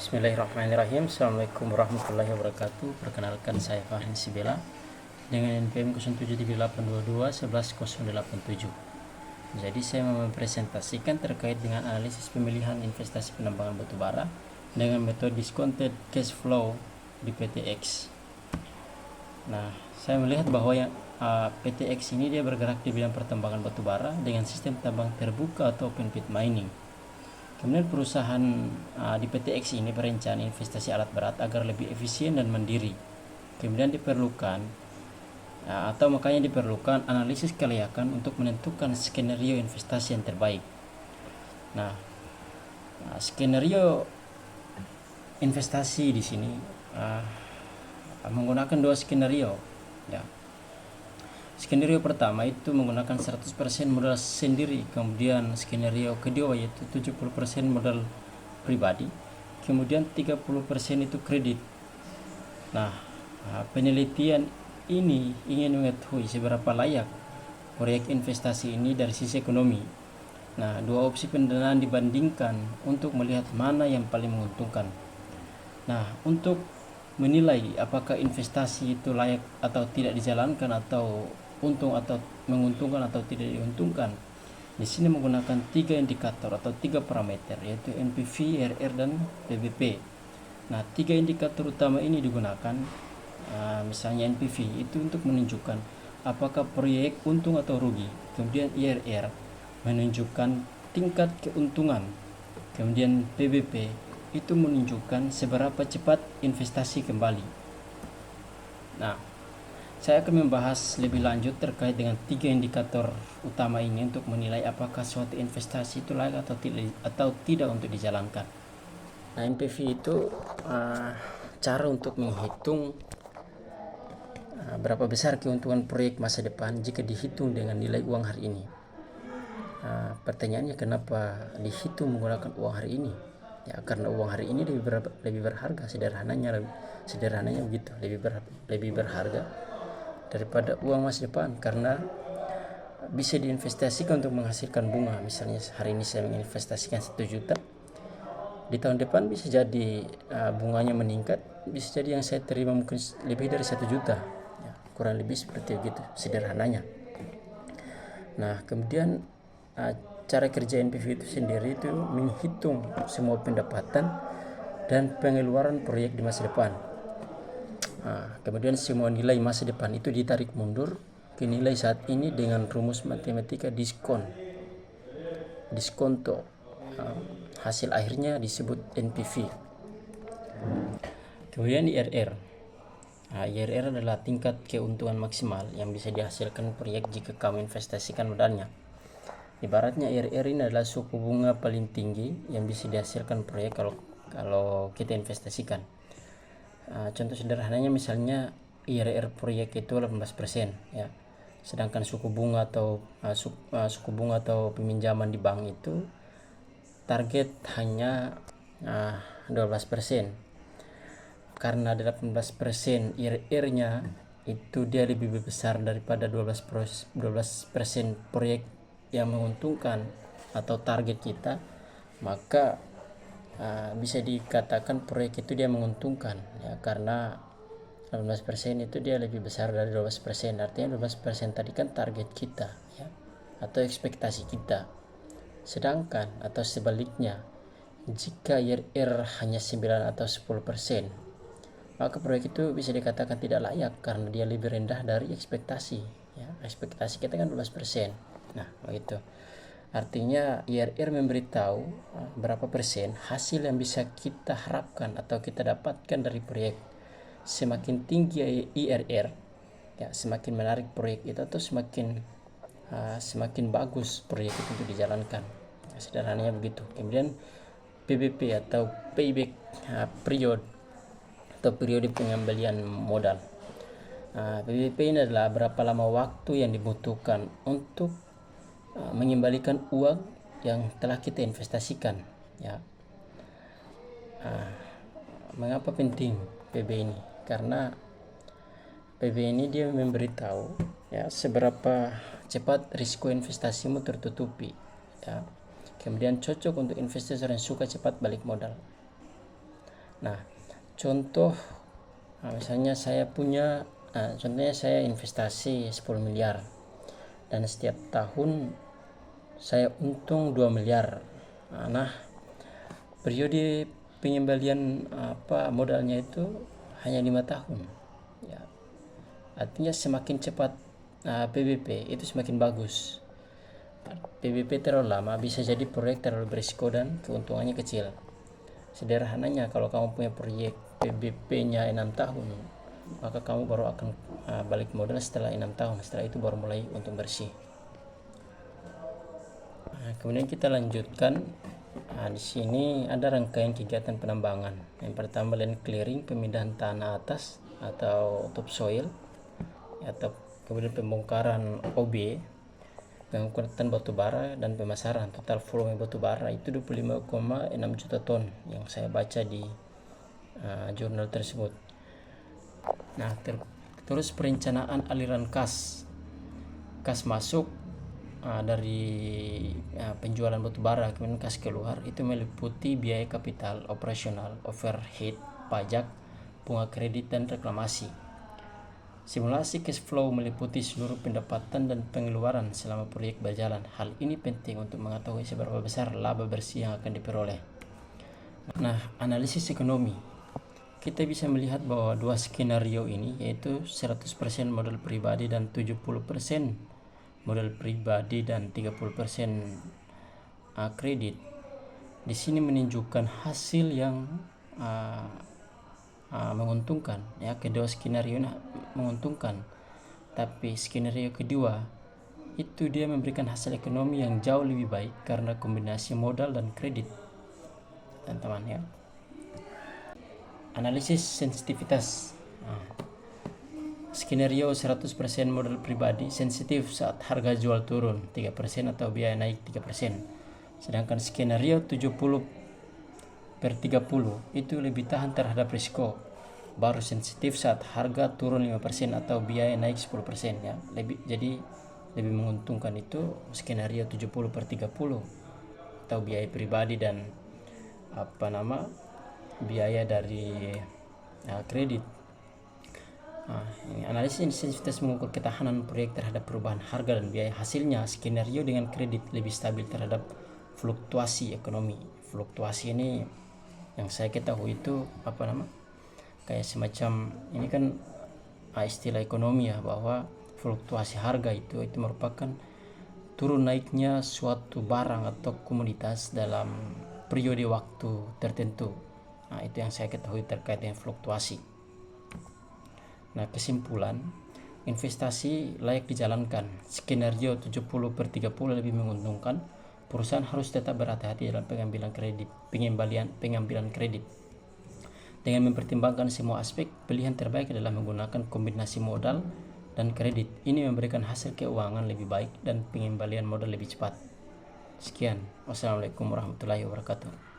Bismillahirrahmanirrahim. Assalamualaikum warahmatullahi wabarakatuh. Perkenalkan, saya Fahrin Sibela dengan NPM 077822111087. Jadi saya mau mempresentasikan terkait dengan analisis pemilihan investasi penambangan batubara dengan metode discounted cash flow di PTX. Nah, saya melihat bahwa PTX ini dia bergerak di bidang pertambangan batubara dengan sistem tambang terbuka atau open pit mining. Kemudian perusahaan di PTX ini berencana investasi alat berat agar lebih efisien dan mandiri. Kemudian makanya diperlukan analisis kelayakan untuk menentukan skenario investasi yang terbaik. Nah, skenario investasi di sini menggunakan dua skenario. Ya. Skenario pertama itu menggunakan 100% modal sendiri, kemudian skenario kedua yaitu 70% modal pribadi, kemudian 30% itu kredit. Nah, penelitian ini ingin mengetahui seberapa layak proyek investasi ini dari sisi ekonomi. Nah, dua opsi pendanaan dibandingkan untuk melihat mana yang paling menguntungkan. Nah, untuk menilai apakah investasi itu layak atau tidak dijalankan, atau untung atau menguntungkan atau tidak diuntungkan, di sini menggunakan 3 indikator atau 3 parameter, yaitu NPV, IRR, dan PBP. Nah, 3 indikator utama ini digunakan. Misalnya NPV itu untuk menunjukkan apakah proyek untung atau rugi, kemudian IRR menunjukkan tingkat keuntungan, kemudian PBP itu menunjukkan seberapa cepat investasi kembali. Nah, saya akan membahas lebih lanjut terkait dengan 3 indikator utama ini untuk menilai apakah suatu investasi itu layak atau tidak untuk dijalankan. Nah, NPV itu cara untuk menghitung berapa besar keuntungan proyek masa depan jika dihitung dengan nilai uang hari ini. Pertanyaannya, kenapa dihitung menggunakan uang hari ini? Ya, karena uang hari ini lebih berharga, sederhananya begitu, lebih berharga daripada uang masa depan, karena bisa diinvestasikan untuk menghasilkan bunga. Misalnya hari ini saya menginvestasikan 1 juta, di tahun depan bisa jadi bunganya meningkat, bisa jadi yang saya terima mungkin lebih dari 1 juta, ya, kurang lebih seperti itu sederhananya. Nah, kemudian cara kerja NPV itu sendiri itu menghitung semua pendapatan dan pengeluaran proyek di masa depan. Kemudian semua nilai masa depan itu ditarik mundur ke nilai saat ini dengan rumus matematika diskonto. Hasil akhirnya disebut NPV. Kemudian IRR. IRR adalah tingkat keuntungan maksimal yang bisa dihasilkan proyek jika kamu investasikan modalnya. Ibaratnya IRR ini adalah suku bunga paling tinggi yang bisa dihasilkan proyek kalau kita investasikan. Contoh sederhananya misalnya IRR proyek itu 18%, ya. Sedangkan suku bunga atau peminjaman di bank itu target hanya 12%. Karena 18% IRR-nya itu dia lebih besar daripada 12% proyek yang menguntungkan atau target kita, maka bisa dikatakan proyek itu dia menguntungkan, ya, karena 18% itu dia lebih besar dari 12%. Artinya 12% tadi kan target kita, ya, atau ekspektasi kita. Sedangkan atau sebaliknya, jika IRR hanya 9 atau 10%, maka proyek itu bisa dikatakan tidak layak karena dia lebih rendah dari ekspektasi, ya. Ekspektasi kita kan 12%. Nah, begitu. Artinya IRR memberitahu berapa persen hasil yang bisa kita harapkan atau kita dapatkan dari proyek. Semakin tinggi IRR, ya, semakin menarik proyek itu, atau semakin bagus proyek itu untuk dijalankan. Sederhananya begitu. Kemudian PBP atau payback period atau periode pengembalian modal. PBP ini adalah berapa lama waktu yang dibutuhkan untuk mengembalikan uang yang telah kita investasikan, ya. Mengapa penting PB ini? Karena PB ini dia memberitahu, ya, seberapa cepat risiko investasimu tertutupi, ya. Kemudian cocok untuk investor yang suka cepat balik modal. Nah, contoh misalnya contohnya saya investasi 10 miliar dan setiap tahun saya untung 2 miliar. Nah, periode pengembalian modalnya itu hanya 5 tahun. Ya. Artinya semakin cepat PBP itu semakin bagus. PBP terlalu lama bisa jadi proyek terlalu berisiko dan keuntungannya kecil. Sederhananya, kalau kamu punya proyek PBP-nya 6 tahun, maka kamu baru akan balik modal setelah 6 tahun. Setelah itu baru mulai untung bersih. Kemudian kita lanjutkan. Di sini ada rangkaian kegiatan penambangan. Yang pertama, land clearing, pemindahan tanah atas atau topsoil, atau kemudian pembongkaran OB, pengangkutan batu bara dan pemasaran. Total volume batu bara itu 25,6 juta ton yang saya baca di jurnal tersebut. Nah, terus perencanaan aliran kas masuk dari penjualan batu bara, kemudian kas keluar, itu meliputi biaya kapital, operasional, overhead, pajak, bunga kredit, dan reklamasi. Simulasi cash flow meliputi seluruh pendapatan dan pengeluaran selama proyek berjalan. Hal ini penting untuk mengetahui seberapa besar laba bersih yang akan diperoleh. Nah, analisis ekonomi. Kita bisa melihat bahwa dua skenario ini, yaitu 100% modal pribadi dan 70% modal pribadi dan 30% kredit, di sini menunjukkan hasil yang menguntungkan. Ya, kedua skenario ini menguntungkan, tapi skenario kedua itu dia memberikan hasil ekonomi yang jauh lebih baik karena kombinasi modal dan kredit, teman-teman. Ya, analisis sensitivitas. Skenario 100% modal pribadi sensitif saat harga jual turun 3% atau biaya naik 3%. Sedangkan skenario 70/30 itu lebih tahan terhadap risiko, baru sensitif saat harga turun 5% atau biaya naik 10%. Ya, jadi lebih menguntungkan itu skenario 70/30 atau biaya pribadi dan biaya dari kredit. Ini analisis sensitivitas mengukur ketahanan proyek terhadap perubahan harga dan biaya. Hasilnya, skenario dengan kredit lebih stabil terhadap fluktuasi ekonomi. Fluktuasi ini yang saya ketahui itu kayak semacam, ini kan istilah ekonomi ya, bahwa fluktuasi harga itu merupakan turun naiknya suatu barang atau komoditas dalam periode waktu tertentu. Nah, itu yang saya ketahui terkait dengan fluktuasi. Nah, kesimpulan, investasi layak dijalankan. Skenario 70/30 lebih menguntungkan. Perusahaan harus tetap berhati-hati dalam pengambilan kredit. Dengan mempertimbangkan semua aspek, pilihan terbaik adalah menggunakan kombinasi modal dan kredit. Ini memberikan hasil keuangan lebih baik dan pengembalian modal lebih cepat. Sekian. Wassalamualaikum warahmatullahi wabarakatuh.